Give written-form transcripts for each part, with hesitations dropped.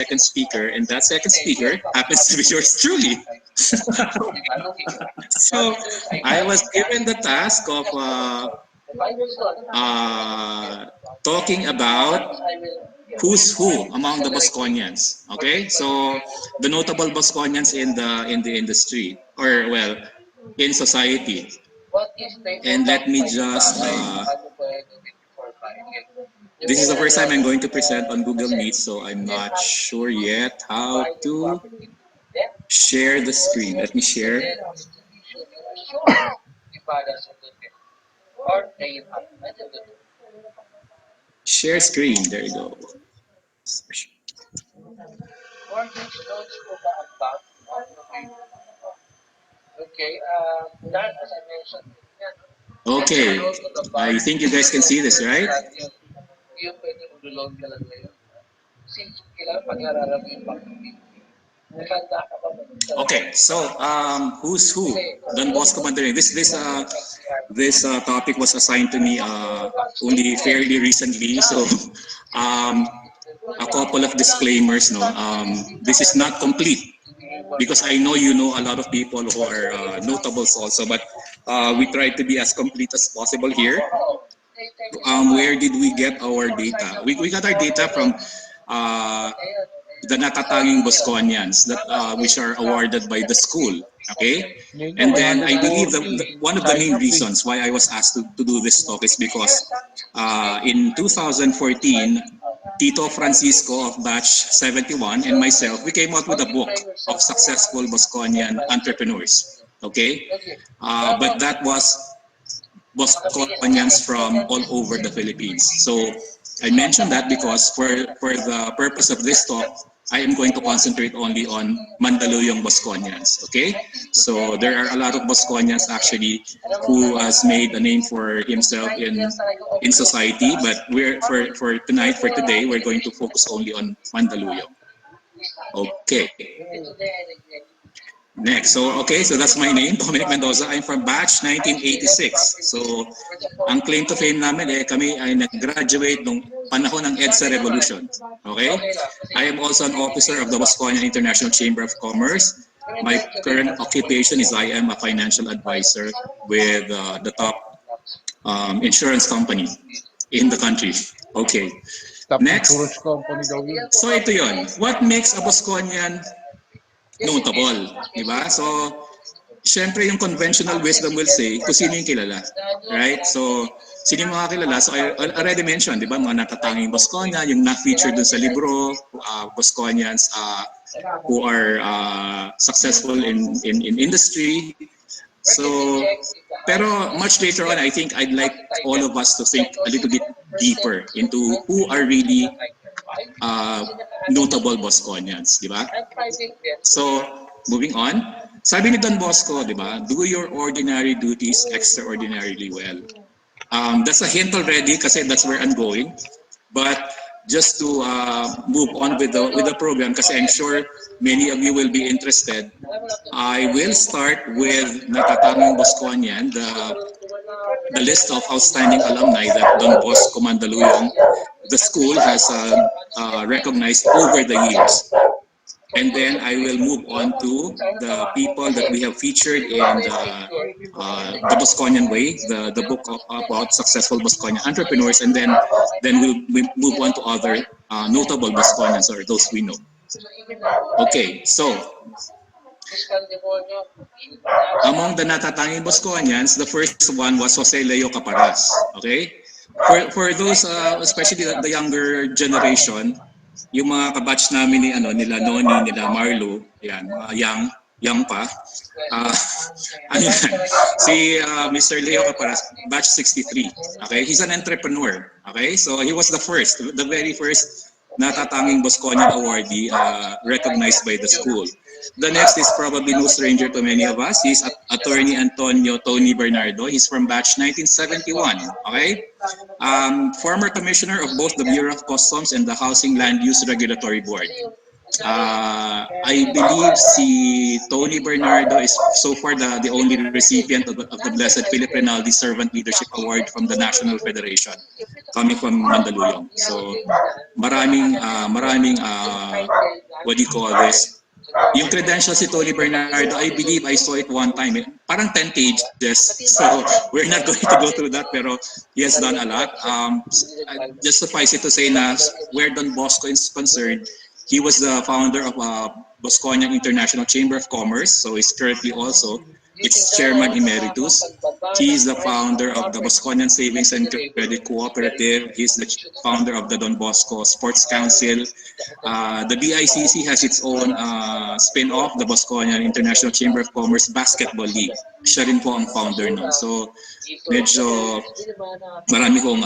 second speaker, and that second speaker happens to be yours truly. So I was given the task of talking about who's who among the Bosconians. Okay, so the notable Bosconians in the industry, or well, in society. And let me just this is the first time I'm going to present on Google Meet, so I'm not sure yet how to share the screen. Let me share. Share screen. There you go. Okay, I think you guys can see this, right? Okay, so who's who? Don Bosco Mandarin. This topic was assigned to me only fairly recently, so a couple of disclaimers. No, this is not complete because I know you know a lot of people who are notables also, but we try to be as complete as possible here. Where did we get our data? We got our data from the natatanging Bosconians that which are awarded by the school. Okay, and then I believe that one of the main reasons why I was asked to do this talk is because in 2014, Tito Francisco of batch 71 and myself, we came out with a book of successful Bosconian entrepreneurs. Okay, but that was Bosconians from all over the Philippines. So I mentioned that because for the purpose of this talk, I am going to concentrate only on Mandaluyong Bosconians. Okay, so there are a lot of Bosconians actually who has made a name for himself in society, but we're for tonight, for today, we're going to focus only on Mandaluyong. Okay. Next, so that's my name, Dominic Mendoza. I'm from batch 1986. So, ang claim to fame namin kami ay nag-graduate nung panahon ng EDSA Revolution. Okay? I am also an officer of the Bosconian International Chamber of Commerce. My current occupation is I am a financial advisor with the top insurance company in the country. Okay. Next. So ito yun. What makes a Bosconian notable, di ba? So, syempre yung conventional wisdom will say kung sino yung kilala, right? So, sino yung mga kilala? So, I already mentioned, di ba? Mga natatanging Bosconian, yung na-feature dun sa libro, Bosconians who are successful in industry. So, pero much later on, I think I'd like all of us to think a little bit deeper into who are really notable Bosconians, di ba? So, moving on. Sabi ni Don Bosco, di ba? Do your ordinary duties extraordinarily well. That's a hint already kasi that's where I'm going. But just to move on with the program kasi I'm sure many of you will be interested. I will start with natatanging Bosconian, the list of outstanding alumni that Don Bosco Mandaluyong, the school has recognized over the years. And then I will move on to the people that we have featured in the Bosconian Way, the book about successful Bosconian entrepreneurs, and then we'll move on to other notable Bosconians or those we know. Okay, so among the natatanging Bosconians, the first one was Jose Leo Caparas. Okay, for those especially the younger generation, yung mga kabatch namin ni nila Noni, nila Marlo, yan, young pa. Si Mr. Leo Caparas, batch 63. Okay, he's an entrepreneur. Okay, so he was the very first natatanging Bosconian awardee recognized by the school. The next is probably no stranger to many of us. He's Attorney Antonio Tony Bernardo. He's from batch 1971. Okay, former commissioner of both the Bureau of Customs and the Housing Land Use Regulatory Board. I believe si Tony Bernardo is so far the only recipient of the Blessed Philip Rinaldi Servant Leadership Award from the National Federation, coming from Mandaluyong. So maraming what do you call this? Yung credentials si Tony Bernardo, I believe I saw it one time. Parang 10 pages. So we're not going to go through that, pero he has done a lot. Just suffice it to say na where Don Bosco is concerned, he was the founder of Bosconian International Chamber of Commerce, so he's currently also its chairman emeritus. He is the founder of the Bosconian Savings and Credit Cooperative. He's the founder of the Don Bosco Sports Council. The BICC has its own spin-off, the Bosconian International Chamber of Commerce Basketball League. Siya rin po ang founder nun. So, medyo marami kong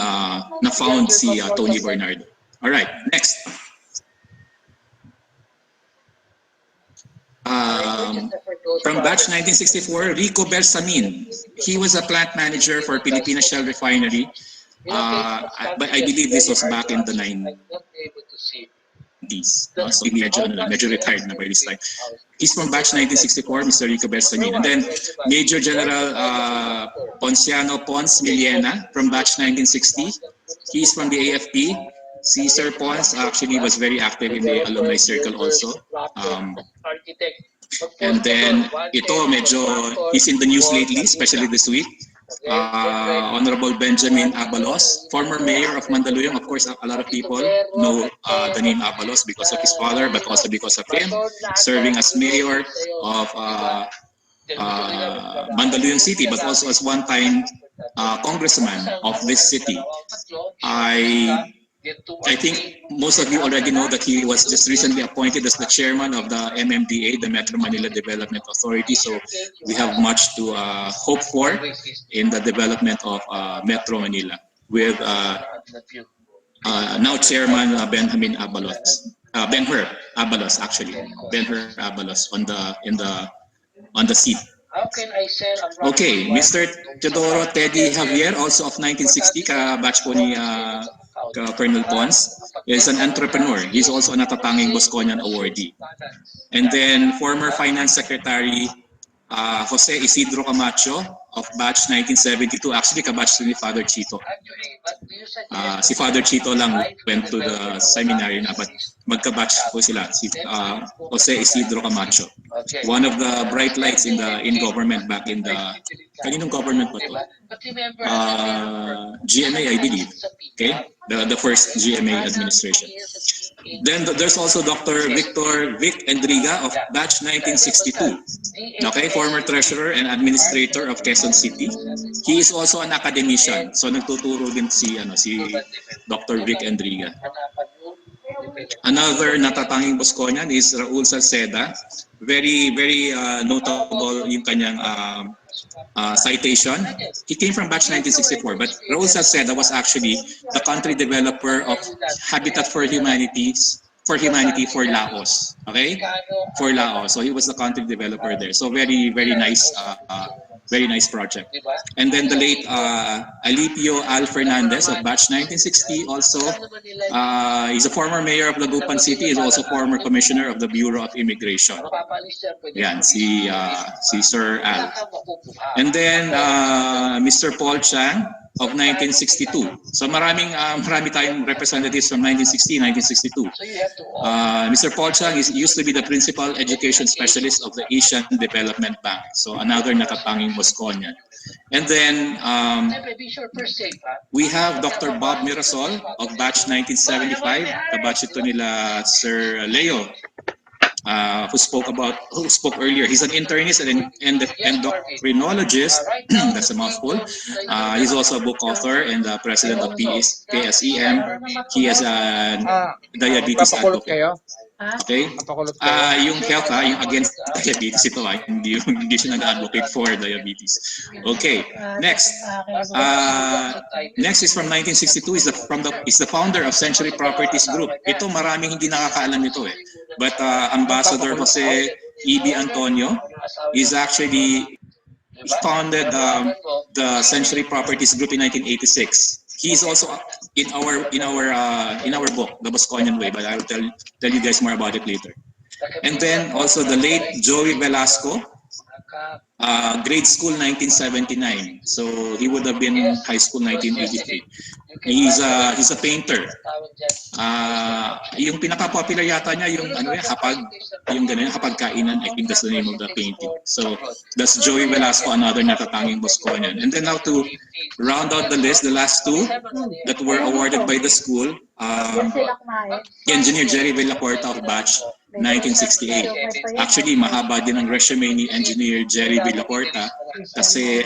na-found si Tony Bernardo. Alright, next. From batch 1964, Rico Bersamin. He was a plant manager for Pilipinas Shell Refinery. But I believe this was back in the 90s. So medyo retired na by this time. He's from batch 1964, Mr. Rico Bersamin. And then Major General Ponciano Pons Millena from batch 1960. He's from the AFP. Si Sir Pons actually was very active in the alumni circle also. And then ito medyo he's in the news lately, especially this week. Honorable Benjamin Abalos, former mayor of Mandaluyong. Of course, a lot of people know the name Abalos because of his father, but also because of him serving as mayor of Mandaluyong City, but also as one-time congressman of this city. I think most of you already know that he was just recently appointed as the chairman of the MMDA, the Metro Manila Development Authority. So we have much to hope for in the development of Metro Manila with now chairman Benjamin Abalos, Ben-Hur Abalos actually, Ben-Hur Abalos on the seat. Okay, Mr. Teodoro Teddy Javier, also of 1960, ka-batch po ni Colonel Pons, is an entrepreneur. He's also a natatanging Bosconian awardee. And then former Finance Secretary Jose Isidro Camacho of batch 1972. Actually, ka-batch ni Father Chito. Si Father Chito lang went to the seminary na, but magka-batch po sila. Si Jose Isidro Camacho. One of the bright lights in government back in the kaninong government po to? GMA, I believe. Okay, the first GMA administration. Then there's also Dr. Vic Endriga of batch 1962. Okay, former treasurer and administrator of Quezon City. He is also an academician. So nagtuturo din si Dr. Vic Endriga. Another natatanging Bosconian is Raul Salceda. Very notable yung kanyang citation. He came from batch 1964, but Raul Salceda was actually the country developer of Habitat for Humanity for Laos. Okay, for Laos. So he was the country developer there. So very nice project. And then the late Alipio Al Fernandez of batch 1960 also. He's a former mayor of Dagupan City. He's also former commissioner of the Bureau of Immigration. Yan, si Sir Al. And then Mr. Paul Chan of 1962. So marami tayong representatives from 1960, 1962. Mr. Paul Chang used to be the principal education specialist of the Asian Development Bank. So another natatanging Bosconian. And then we have Dr. Bob Mirasol of batch 1975. Kabatch ito nila Sir Leo, who spoke earlier. He's an internist and endocrinologist. That's a mouthful. He's also a book author and the president of KSEM. He has a diabetes advocate. Okay? Yung health, yung against diabetes ito, hindi siya nag-advocate for diabetes. Okay, next. Next is from 1962, is the founder of Century Properties Group. Ito maraming hindi nakakaalam ito eh. But Ambassador Jose E.B. Antonio is actually founded the Century Properties Group in 1986. He is also in our book, The Bosconian Way, but I'll tell you guys more about it later. And then also the late Joey Velasco, grade school 1979. So he would have been high school 1983. He's a painter. Yung pinaka-popular yata niya yung hapag kainan, I think that's the name of the painting. So that's Joey Velasco, another natatanging Bosconian. And then now to round out the list, the last two that were awarded by the school, Engineer Jerry Villacorta of batch 1968. Actually, mahaba din ang resume ni Engineer Jerry Villacorta kasi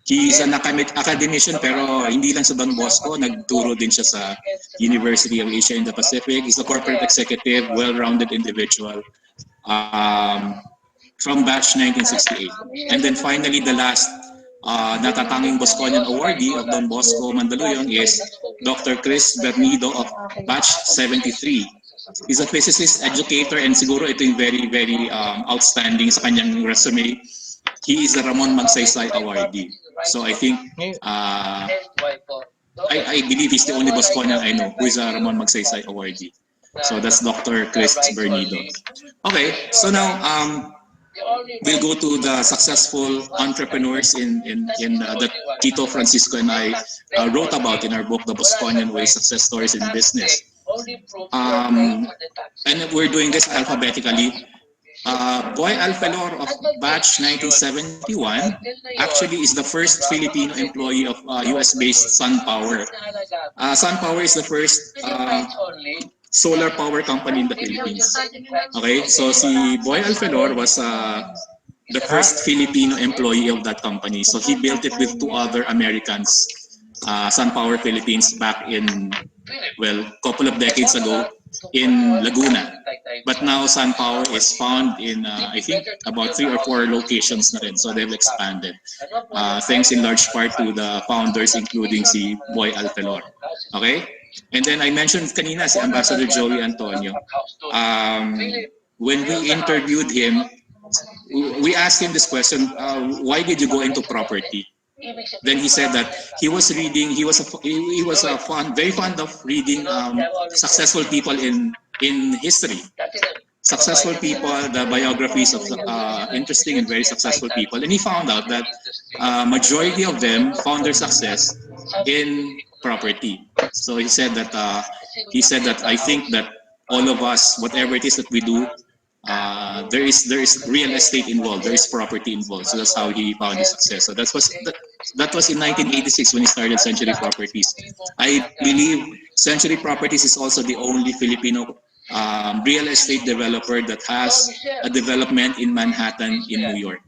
he's an academician pero hindi lang sa Don Bosco, nagturo din siya sa University of Asia in the Pacific. He's a corporate executive, well-rounded individual from batch 1968. And then finally, the last natatanging Bosconian awardee of Don Bosco Mandaluyong is Dr. Chris Bernido of batch 73. He's a physicist, educator, and siguro ito yung very, very outstanding sa kanyang resume. He is a Ramon Magsaysay awardee. So I think, I believe he's the only Bosconian I know who is a Ramon Magsaysay awardee. So that's Dr. Chris Bernido. Okay, so now we'll go to the successful entrepreneurs that Tito Francisco and I wrote about in our book, The Bosconian Way, Success Stories in Business. And we're doing this alphabetically. Boy Alfelor of batch 1971 actually is the first Filipino employee of US-based SunPower. SunPower is the first solar power company in the Philippines. Okay, so si Boy Alfelor was the first Filipino employee of that company. So he built it with two other Americans, SunPower Philippines, back in, well, couple of decades ago in Laguna. But now SunPower is found in, I think, about 3 or 4 locations na rin. So they've expanded. Thanks in large part to the founders, including si Boy Alfelor. Okay? And then I mentioned kanina si Ambassador Joey Antonio. When we interviewed him, we asked him this question, why did you go into property? Then he said that he was reading, he was very fond of reading successful people in history. Successful people, the biographies of interesting and very successful people. And he found out that majority of them found their success in property. So he said that I think that all of us, whatever it is that we do, there is real estate involved, there is property involved. So that's how he found his success. So that was in 1986 when he started Century Properties. I believe Century Properties is also the only Filipino real estate developer that has a development in Manhattan in New York.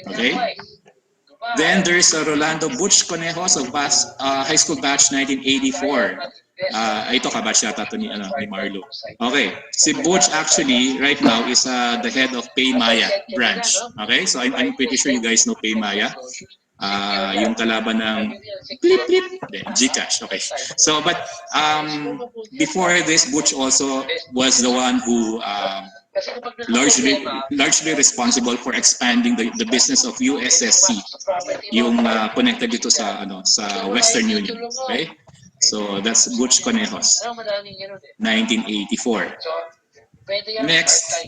Okay. Then there is Rolando Butch Conejos of high school batch 1984. Ito kabatch yata ito ni Marlo. Okay, si Butch actually right now is the head of Paymaya branch. Okay, so I'm pretty sure you guys know Paymaya. Yung kalaban ng Gcash. Okay, so but before this, Butch also was the one who largely responsible for expanding the business of USSC, yung connected dito sa Western Union. Okay. So that's Butch Conejos, 1984. Next,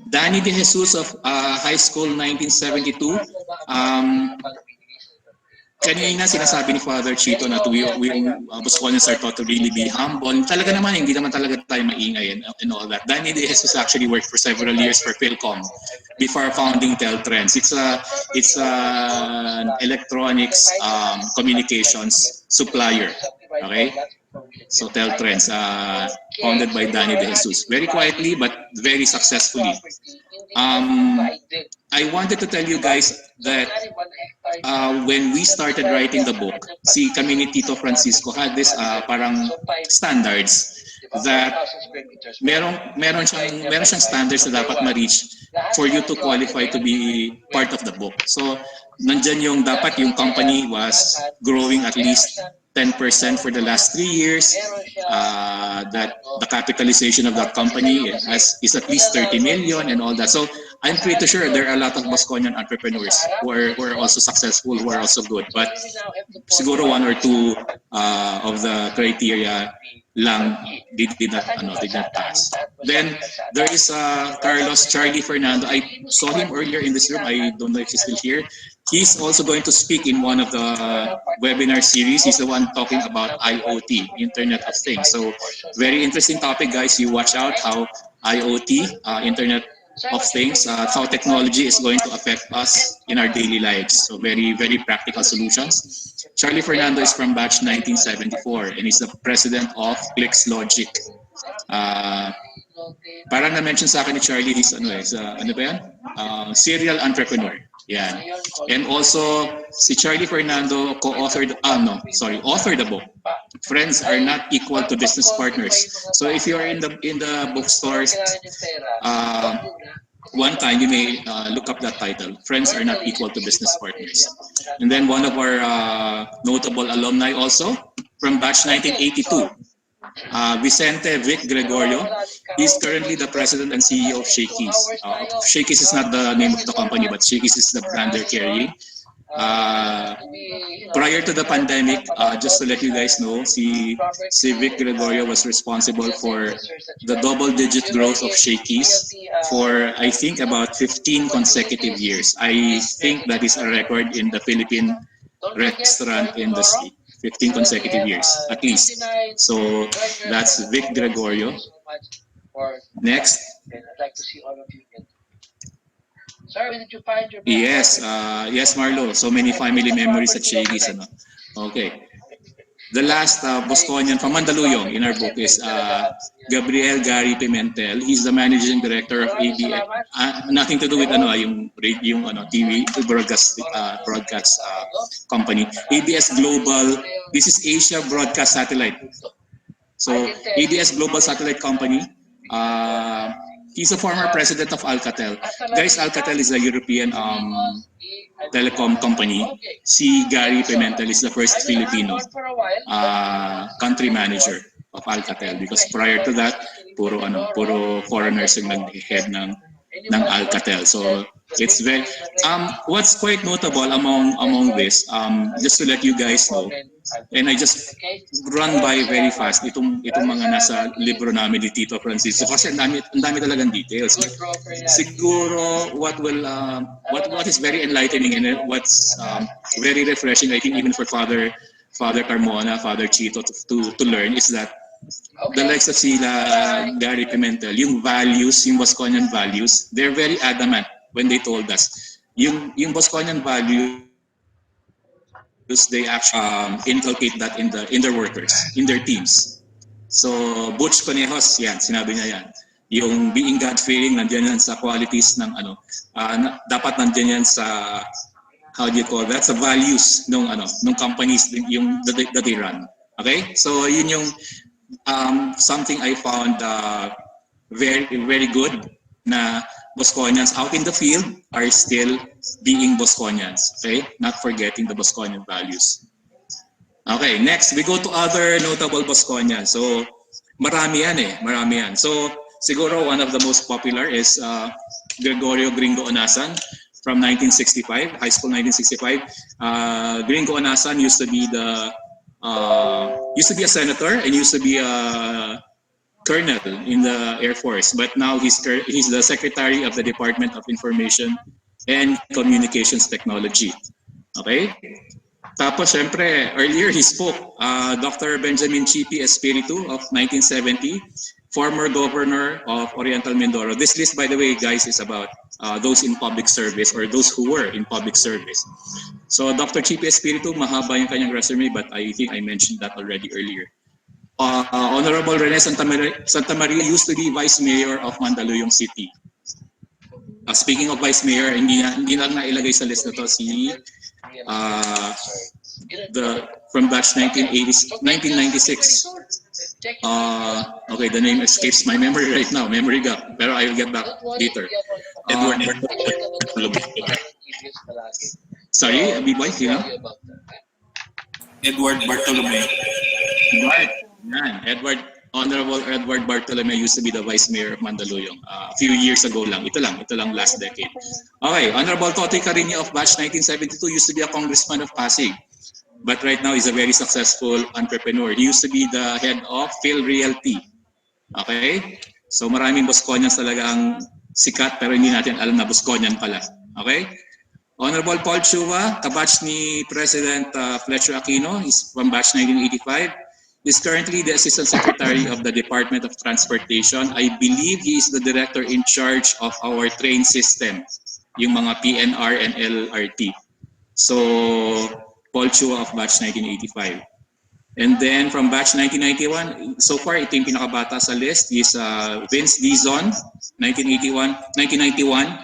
Dany De Jesus of high school 1972. Kanina sinasabi ni Father Chito na we Bosconians are taught to really be humble. Talaga naman, hindi naman talaga tayo maingay and all that. Dany De Jesus actually worked for several years for Philcom before founding Teltrends. It's an electronics communications supplier. Okay, so Teltrends, founded by Dany De Jesus, very quietly but very successfully. I wanted to tell you guys that when we started writing the book, si kami ni Tito Francisco had this parang standards that meron siyang standards na dapat ma-reach for you to qualify to be part of the book. So nandiyan yung dapat yung company was growing at least 10% for the last 3 years. That the capitalization of that company is at least 30 million and all that. So I'm pretty sure there are a lot of Bosconian entrepreneurs who are also successful, who are also good. But siguro one or two of the criteria lang did not pass. Then there is Carlos Charlie Fernando. I saw him earlier in this room. I don't know if he's still here. He's also going to speak in one of the webinar series. He's the one talking about IoT, Internet of Things. So very interesting topic, guys. You watch out how IoT, Internet of Things, how technology is going to affect us in our daily lives. So very, very practical solutions. Charlie Fernando is from batch 1974 and he's the president of Clicks Logic. Parang na-mention sa akin ni Charlie, he's ano ba yan? Serial entrepreneur. Yan. And also, si Charlie Fernando authored the book. Friends are not equal to business partners. So if you are in the bookstores, one time you may look up that title. Friends are not equal to business partners. And then one of our notable alumni also from batch 1982. Vicente Vic Gregorio. He's currently the president and CEO of Shakey's. Shakey's is not the name of the company, but Shakey's is the brand they're carrying. Prior to the pandemic, just to let you guys know, si Vic Gregorio was responsible for the double-digit growth of Shakey's for, I think, about 15 consecutive years. I think that is a record in the Philippine restaurant industry. 15 consecutive years, at least. So that's Vic Gregorio. Next. I'd like to see all of you again. Sorry, did you find your Yes, yes, Marlo. So many family memories at Shakey's. Okay. The last Bosconian from Mandaluyong in our book is Gabriel Gary Pimentel. He's the managing director of ABS. Nothing to do with yung TV broadcast company. ABS Global. This is Asia Broadcast Satellite. So ABS Global Satellite Company. He's a former president of Alcatel. Guys, Alcatel is a European telecom company. Si Gary Pimentel is the first Filipino country manager of Alcatel because prior to that, puro foreigners yung nag-head ng Alcatel. So it's very what's quite notable among this, just to let you guys know, and I just run by very fast itong mga nasa libro namin ni Tito Francisco kasi ang dami talagang details. Siguro what is very enlightening and what's very refreshing, I think, even for Father Carmona, Father Chito to learn is that the likes of sila Gary Pimentel, yung values, yung Bosconian values, they're very adamant when they told us. Yung Bosconian values, they actually inculcate that in their workers, in their teams. So Butch Conejos, yan, sinabi niya yan. Yung being God-fearing, nandiyan yan sa qualities ng dapat nandiyan yan sa, how do you call that, sa values nung companies yung that they run. Okay? So yun yung something I found very, very good na Bosconians out in the field are still being Bosconians, okay? Not forgetting the Bosconian values. Okay, next, we go to other notable Bosconians. So, marami yan. So, siguro one of the most popular is Gregorio Gringo Onasan from 1965, high school 1965. Gringo Onasan used to be a senator and used to be a colonel in the Air Force, but now he's the secretary of the Department of Information and Communications Technology. Okay? Tapos, syempre, earlier he spoke, Dr. Benjamin Chipi Espiritu of 1970, former governor of Oriental Mindoro. This list, by the way, guys, is about those in public service or those who were in public service. So, Dr. Chipi Espiritu, mahaba yung kanyang resume, but I think I mentioned that already earlier. Honorable Rene Santa Maria used to be Vice Mayor of Mandaluyong City. Speaking of Vice Mayor, hindi na nailagay sa list na to si from batch 1996. Okay, the name escapes my memory right now. Memory gap. Pero I will get back later. Edward. Sorry, B-Boy, you know? Edward Bartolome. Right. Yan. Honorable Edward Bartolome used to be the Vice Mayor of Mandaluyong a few years ago lang. Ito lang last decade. Okay, Honorable Totoy Carino of batch 1972 used to be a congressman of Pasig. But right now he's a very successful entrepreneur. He used to be the head of Phil Realty. Okay? So maraming Bosconians talaga ang sikat pero hindi natin alam na Bosconian pala. Okay? Honorable Paul Chua, kabatch ni President Fletcher Aquino, is from batch 1985. He's currently the Assistant Secretary of the Department of Transportation. I believe he is the Director in charge of our train system, yung mga PNR and LRT. So, Paul Chua of batch 1985. And then from batch 1991, so far ito yung pinakabata sa list, is Vince Dizon, 1991.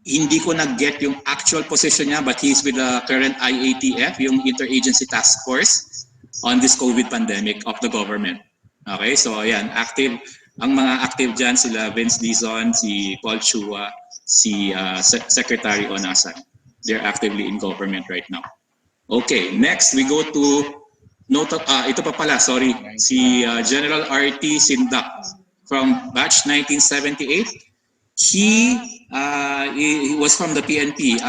Hindi ko nag-get yung actual position niya, but he's with the current IATF, yung Interagency Task Force on this COVID pandemic of the government. Okay, so ayan, active. Ang mga active dyan sila Vince Dizon, si Paul Chua, si Secretary Onasan. They're actively in government right now. Okay, next we go to ito pa pala, sorry, si General RT Cinda from batch 1978. He was from the PNP.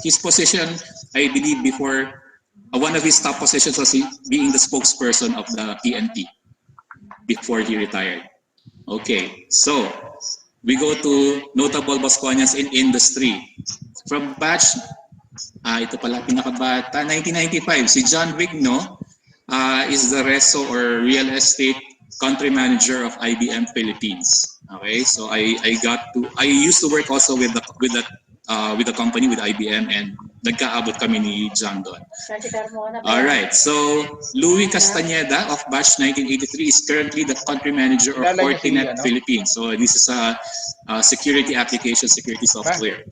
His position, I believe, before one of his top positions was being the spokesperson of the PNP before he retired. Okay, so we go to notable Bosconians in industry. From batch, ito pala pinakabata, 1995, si John Vigno is the reso or real estate country manager of IBM Philippines. Okay, so I used to work also with the company, with IBM, and nagkaabot kami ni John doon. Alright, so Louis Castaneda of batch 1983 is currently the country manager of Fortinet Philippines. So this is a security application, security software.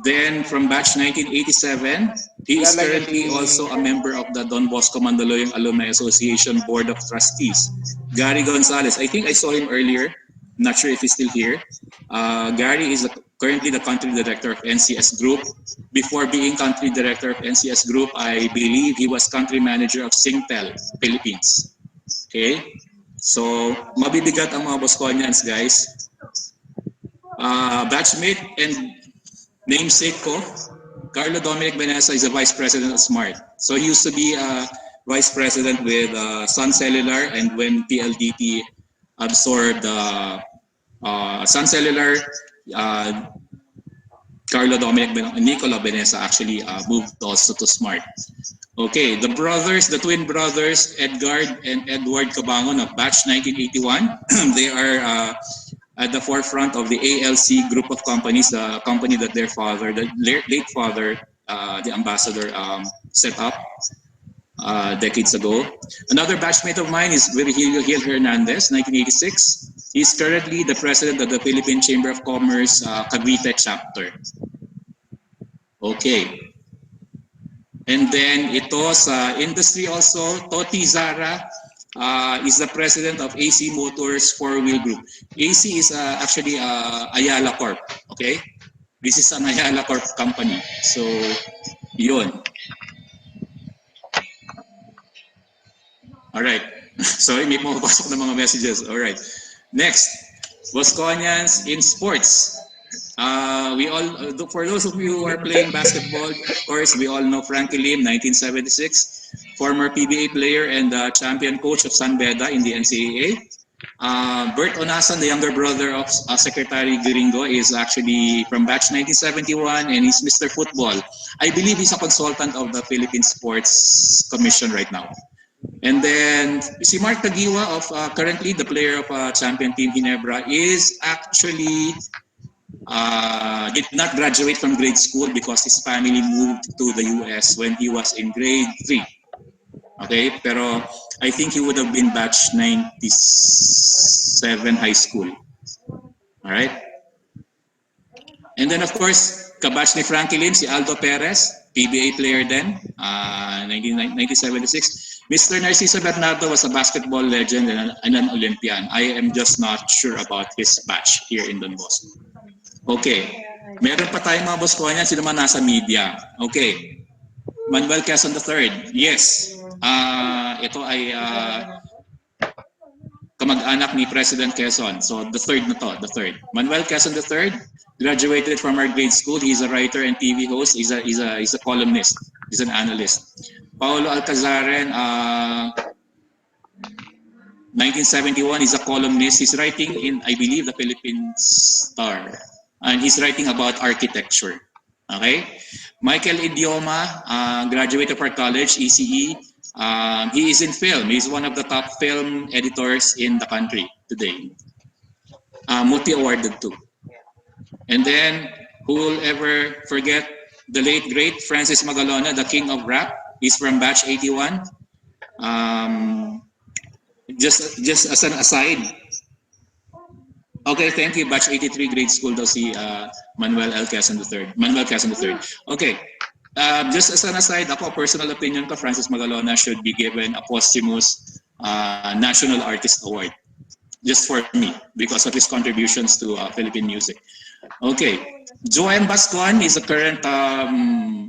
Then from batch 1987, he is currently also a member of the Don Bosco Mandaluyong Alumni Association Board of Trustees. Gary Gonzalez, I think I saw him earlier. Not sure if he's still here. Gary is currently the country director of NCS Group. Before being country director of NCS Group, I believe he was country manager of Singtel Philippines. Okay? So, mabibigat ang mga Bosconians, guys. Batchmate and namesake ko, Carlo Dominic Benessa is a vice president of SMART. So, he used to be a vice president with Sun Cellular, and when PLDT absorbed Sun Cellular, Carlo Dominic Nicola Benessa actually moved also to SMART. Okay, the twin brothers, Edgar and Edward Cabangon of batch 1981, they are at the forefront of the ALC group of companies, the company that their father, the late father, the ambassador, set up decades ago. Another batchmate of mine is Virgilio Gil Hernandez, 1986. He's currently the president of the Philippine Chamber of Commerce Cavite chapter. Okay. And then ito sa industry also, Toti Zara is the president of AC Motors 4-Wheel Group. AC is actually Ayala Corp. Okay? This is an Ayala Corp company. So, yun. Alright. Sorry, may pumapasok na mga messages. Alright. Next, Bosconians in sports. We all, for those of you who are playing basketball, of course, we all know Frankie Lim, 1976, former PBA player and champion coach of San Beda in the NCAA. Bert Onasan, the younger brother of Secretary Gringo, is actually from batch 1971 and he's Mr. Football. I believe he's a consultant of the Philippine Sports Commission right now. And then si Mark Tagiwa of currently the player of champion team Ginebra is actually did not graduate from grade school because his family moved to the US when he was in grade 3. Okay, pero I think he would have been batch 97 high school. All right. And then of course, kabatch ni Frankie Lim, si Aldo Perez, PBA player then, 1976. Mr. Narciso Bernardo was a basketball legend and an Olympian. I am just not sure about his batch here in Don Bosco. Okay. Meron pa tayong mga Bosconians, sino man nasa media. Okay. Manuel Quezon III. Yes. Ito ay kamag-anak ni President Quezon. So the third na to, the third. Manuel Quezon III graduated from our grade school. He's a writer and TV host. He's a columnist. He's an analyst. Paulo Alcazaren, 1971, he's a columnist. He's writing in, I believe, the Philippine Star. And he's writing about architecture. Okay? Michael Idioma, graduated of our college, ECE. He is in film. He's one of the top film editors in the country today. Multi-awarded too. And then, who will ever forget the late, great Francis Magalona, the king of rap? He's from batch 81. Just as an aside. Okay, thank you. Batch 83 grade school daw si Manuel Quezon III. Manuel Quezon III. Okay. Just as an aside, ako, personal opinion ko, Francis Magalona should be given a posthumous National Artist Award. Just for me, because of his contributions to Philippine music. Okay. Joem Bascon is a current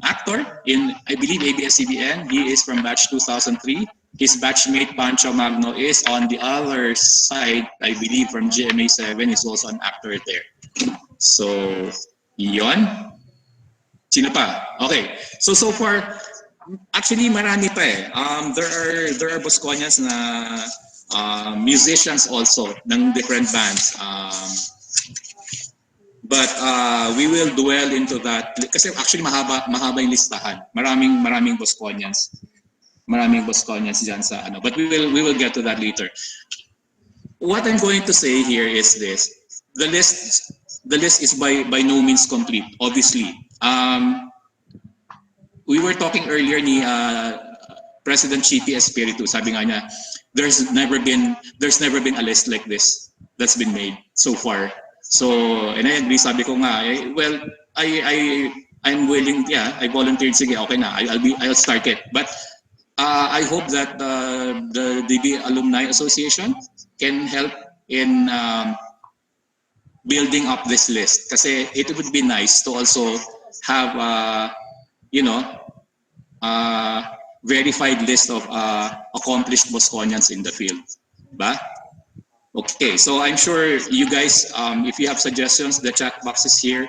actor in, I believe, ABS-CBN. He is from batch 2003. His batchmate Pancho Magno is on the other side, I believe, from GMA7. He's also an actor there. So, yon. Sino pa? Okay. So far, actually marami pa eh. There are Bosconians na musicians also ng different bands. But we will dwell into that kasi actually mahaba yung listahan. Maraming Bosconians. Maraming Bosconians diyan sa ano. But we will get to that later. What I'm going to say here is this. The list is by no means complete, obviously. We were talking earlier ni President Chippy Espiritu. Sabi nga niya, there's never been a list like this that's been made so far. So, and I agree, sabi ko nga, well, I'm willing, yeah, I volunteered, sige, okay na, I'll start it. But I hope that the DB Alumni Association can help in building up this list. Kasi it would be nice to also have, verified list of accomplished Bosconians in the field. Ba? Okay, so I'm sure you guys, if you have suggestions, the chat box is here.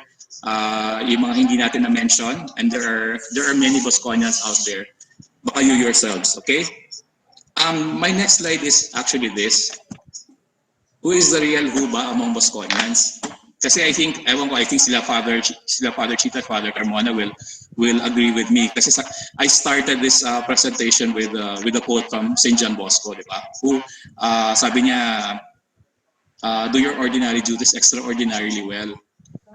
Yung mga hindi natin na-mention, and there are many Bosconians out there. Baka you yourselves, okay? My next slide is actually this. Who is the real Huba among Bosconians? Kasi I think sila Father Chita, Father Carmona will agree with me. Kasi I started this presentation with a quote from St. John Bosco, di ba? Who sabi niya, do your ordinary duties extraordinarily well.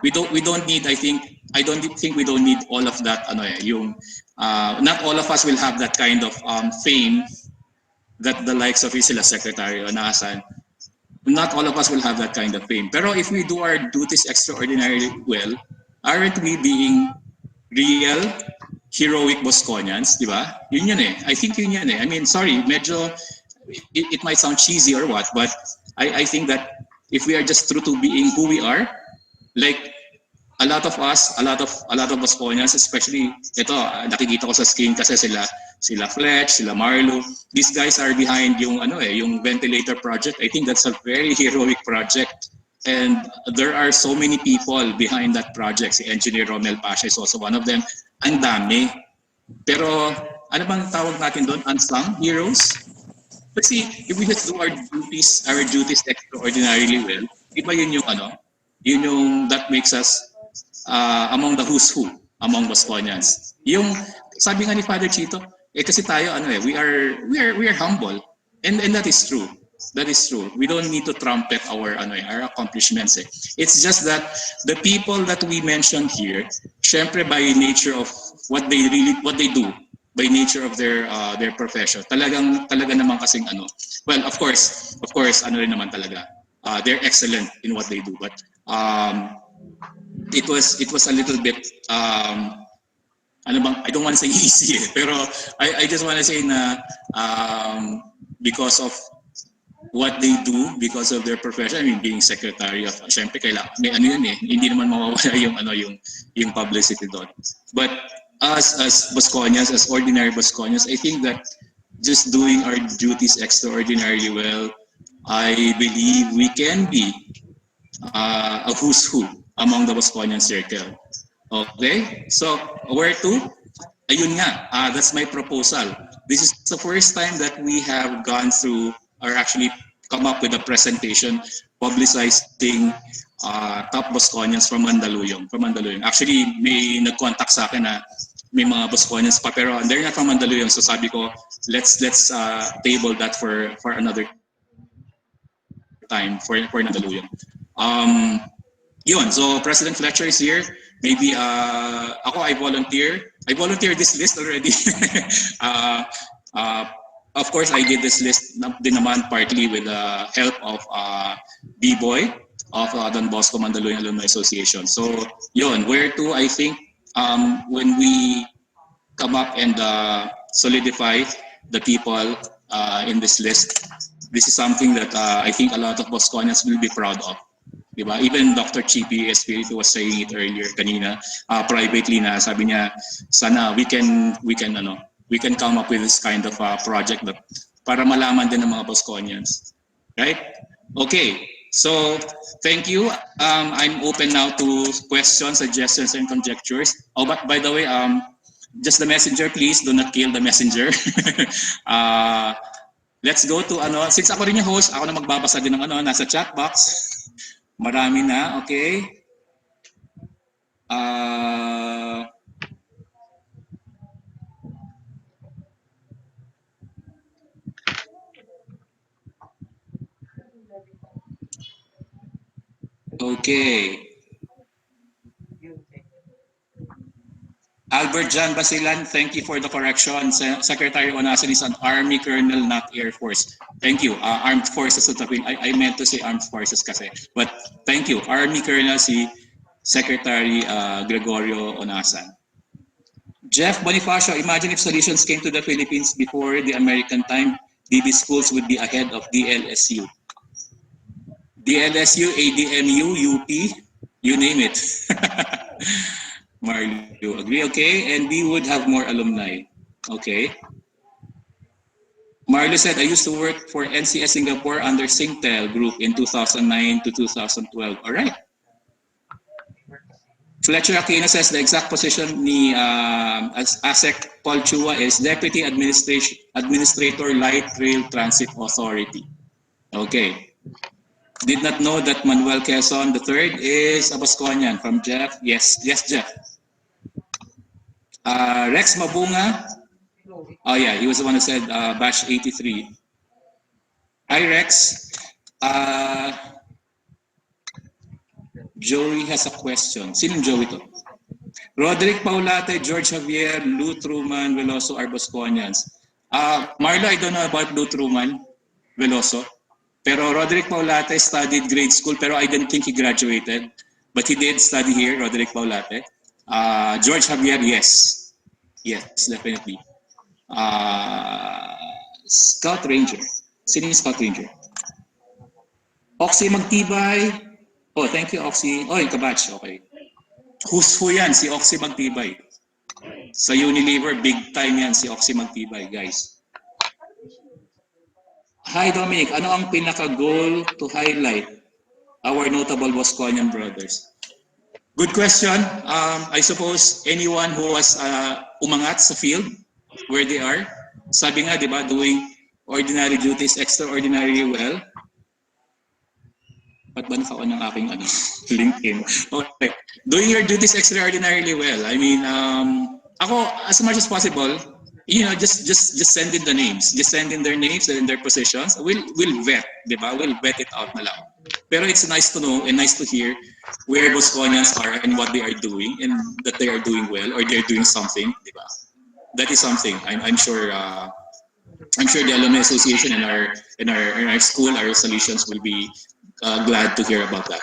I don't think we don't need all of that. Not all of us will have that kind of fame that the likes of sila Secretary o nakasan. Not all of us will have that kind of fame. Pero if we do our duties extraordinarily well, aren't we being real, heroic Bosconians, di ba? Yun eh. I think yun eh. I mean, sorry, medyo, it might sound cheesy or what, but I think that if we are just true to being who we are, like a lot of us, a lot of Bosconians, especially ito, nakikita ko sa screen kasi sila Fletch, sila Marlo. These guys are behind yung yung ventilator project. I think that's a very heroic project. And there are so many people behind that project. Si Engineer Romel Pasha is also one of them. Ang dami. Pero ano bang tawag natin doon? Unsung heroes? Kasi if we just do our duties extraordinarily well, iba yun yung yun yung that makes us among the who's who among Bosconians. Yung sabi nga ni Father Chito, kasi tayo we are humble, and that is true. That is true. We don't need to trumpet our accomplishments. It's just that the people that we mentioned here, syempre by nature of what they do, by nature of their profession, talaga naman kasing well, of course rin naman talaga. They're excellent in what they do, but it was a little bit I don't want to say easy pero I just want to say na because of what they do, because of their profession, I mean being secretary of, syempre kailangan may yun hindi naman mawawala yung publicity doon. But us as Bosconians, as ordinary Bosconians, I think that just doing our duties extraordinarily well, I believe we can be a who's who among the Bosconian circle. Okay? So, where to? Ayun nga, that's my proposal. This is the first time that we have gone through or actually come up with a presentation publicizing top Bosconians from Mandaluyong. Actually, may nag-contact sa akin na may mga Bosconians pa pero they're not from Mandaluyong. So sabi ko, let's table that for another time for Mandaluyong. Yun, so President Fletcher is here. Maybe ako I volunteer this list already. Of course, I did this list din naman partly with the help of B-Boy of Don Bosco Mandaluyong Alumni Association. So yun, where to, I think when we come up and solidify the people in this list, this is something that I think a lot of Bosconians will be proud of. Diba? Even Dr. Chippy Espiritu was saying it earlier kanina privately na sabi niya sana we can come up with this kind of project that para malaman din ng mga Bosconians, right? Okay, so thank you. I'm open now to questions, suggestions, and conjectures. Oh, but by the way, just the messenger, please do not kill the messenger. Let's go to since ako rin yung host, ako na magbabasa din ng nasa chat box. Marami na, okay? Okay. Albert John Basilan, thank you for the correction. Secretary Onasan is an Army Colonel, not Air Force. Thank you. Armed Forces of the Philippines. I meant to say Armed Forces kasi. But thank you. Army Colonel si Secretary Gregorio Onasan. Jeff Bonifacio, imagine if solutions came to the Philippines before the American time, DB schools would be ahead of DLSU. DLSU, ADMU, UP, you name it. Mario, agree? Okay, and we would have more alumni. Okay. Marlo said, I used to work for NCS Singapore under Singtel Group in 2009 to 2012. All right. Fletcher Aquino says the exact position ni ASEC Paul Chua is Deputy Administrator Light Rail Transit Authority. Okay. Did not know that Manuel Quezon III is a Bosconian from Jeff. Yes, Jeff. Rex Mabunga. Oh yeah, he was the one who said batch 83. Hi Rex. Joey has a question. Sinong Joey to? Roderick Paulate, George Javier, Lou Truman, Veloso are Bosconians. Marlo, I don't know about Lou Truman, Veloso. Pero Roderick Paulate studied grade school, pero I didn't think he graduated. But he did study here, Roderick Paulate. George Javier, yes. Yes, definitely. Scout Ranger. Sino yung Scout Ranger? Oxy Magtibay. Oh, thank you, Oxy. Oh, yung kabatch, okay. Who's who yan? Si Oxy Magtibay. Sa Unilever, big time yan si Oxy Magtibay, guys. Hi Dominic, ano ang pinaka-goal to highlight our notable Bosconian brothers? Good question. I suppose anyone who was umangat sa field where they are, sabi nga, di ba, doing ordinary duties extraordinarily well. Ba't ba naka-on ang aking LinkedIn? Okay. Doing your duties extraordinarily well. I mean, ako, as much as possible, just send in the names. Just send in their names and their positions. We'll vet, di ba? We'll vet it out na lang. Pero it's nice to know and nice to hear where Bosconians are and what they are doing and that they are doing well or they're doing something, di ba? That is something. I'm sure the Alumni Association and our school, our solutions will be glad to hear about that.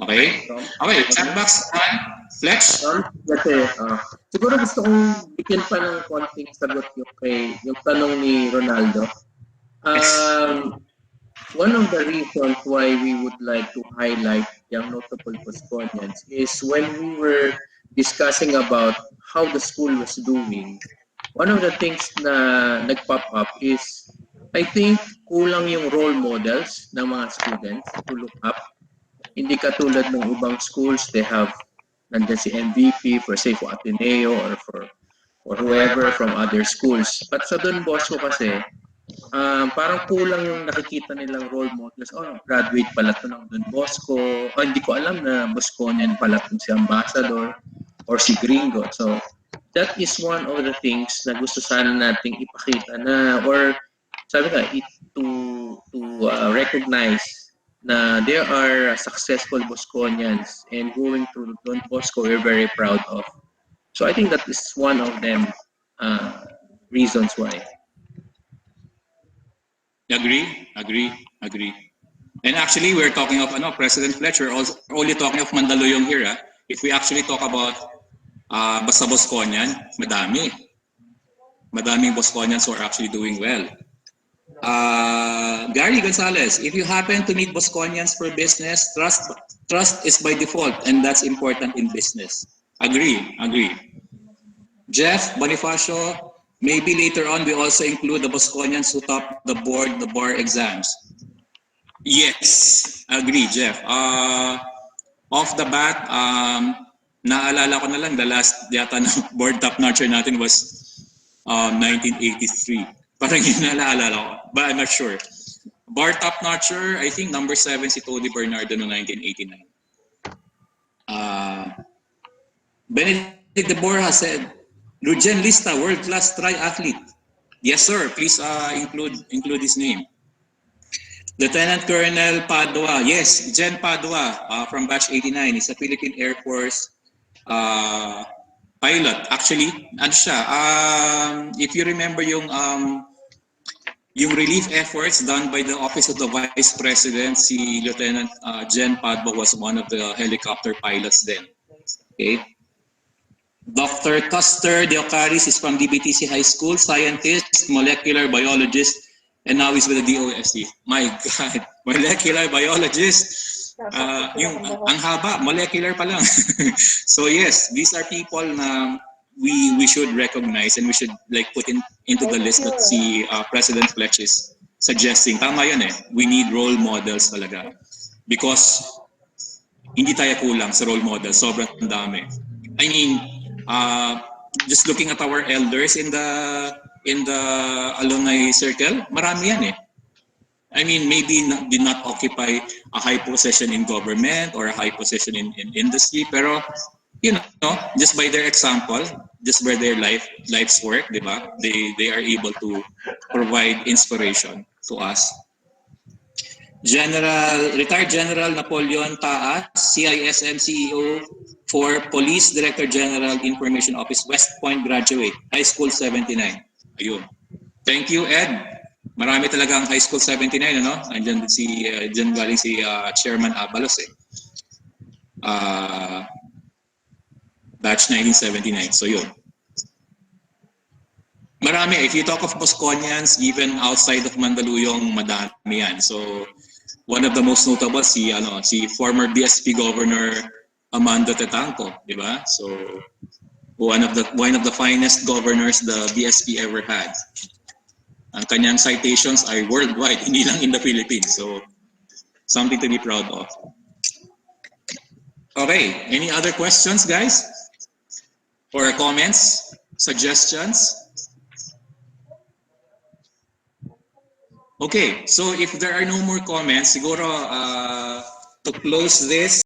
Okay? Okay, chat box on. Flex? Kasi, siguro gusto kong bigyan pa ng konting sagot yung tanong ni Ronaldo. One of the reasons why we would like to highlight young notable Bosconians is when we were discussing about how the school was doing, one of the things na nag-pop up is, I think, kulang yung role models ng mga students to look up. Hindi katulad ng ibang schools, they have nandyan si MVP for say for Ateneo or whoever from other schools. But sa Don Bosco kasi, parang kulang yung nakikita nilang role models. Oh, graduate pala to ng Don Bosco. Oh, hindi ko alam na Bosconian pala to si Ambassador or si Gringo. So, that is one of the things na gusto sana nating ipakita na, or sabi ka, to recognize na there are successful Bosconians, and going to Don Bosco, we're very proud of. So I think that is one of them reasons why. Agree. And actually, we're talking of President Fletcher, also only talking of Mandaluyong here. If we actually talk about basta Bosconian, madaming Bosconians who are actually doing well. Gary Gonzalez, if you happen to meet Bosconians for business, trust is by default, and that's important in business. Agree. Jeff Bonifacio, maybe later on we also include the Bosconians who top the bar exams. Yes, agree, Jeff. Off the bat, naalala ko na lang, the last yata na board top notcher natin was 1983. Parang yun naalala ko, but I'm not sure. Bar top notcher, I think number 7 si Tony Bernardo no 1989. Benedict de Borja said, Rujen Lista, world-class triathlete. Yes, sir. Please include his name. Lieutenant Colonel Padua. Yes, Jen Padua from Batch 89. He's a Philippine Air Force pilot. Actually, ano siya? If you remember yung relief efforts done by the Office of the Vice President, si Lieutenant Jen Padua was one of the helicopter pilots then. Okay. Dr. Custer Deocaris is from DBTC High School, scientist, molecular biologist, and now he's with the DOST. My God, molecular biologist. Ang haba, molecular pa lang. So yes, these are people na we should recognize and we should like put into the list that si President Fletch is suggesting. Tama yun eh. We need role models talaga. Because hindi tayo kulang sa role models. Sobrang dami. I mean, just looking at our elders in the alumni circle, marami yan eh. I mean, maybe did not occupy a high position in government or a high position in industry, pero you know, just by their example, just by their life's work, di ba? They are able to provide inspiration to us. Retired General Napoleon Taas, CISM CEO for Police Director General Information Office, West Point graduate, High School 79. Ayun. Thank you, Ed. Marami talaga ang High School 79, ano? Andiyan dyan galing si Chairman Abalos eh. Batch 1979. So yun. Marami. If you talk of Bosconians, even outside of Mandaluyong, madami yan. So one of the most notable si former BSP Governor Amando Tetanco, di ba? So one of the finest governors the BSP ever had. Ang kanyang citations are worldwide, hindi lang in the Philippines. So something to be proud of. Okay, any other questions, guys? Or comments, suggestions? Okay, so if there are no more comments, siguro to close this,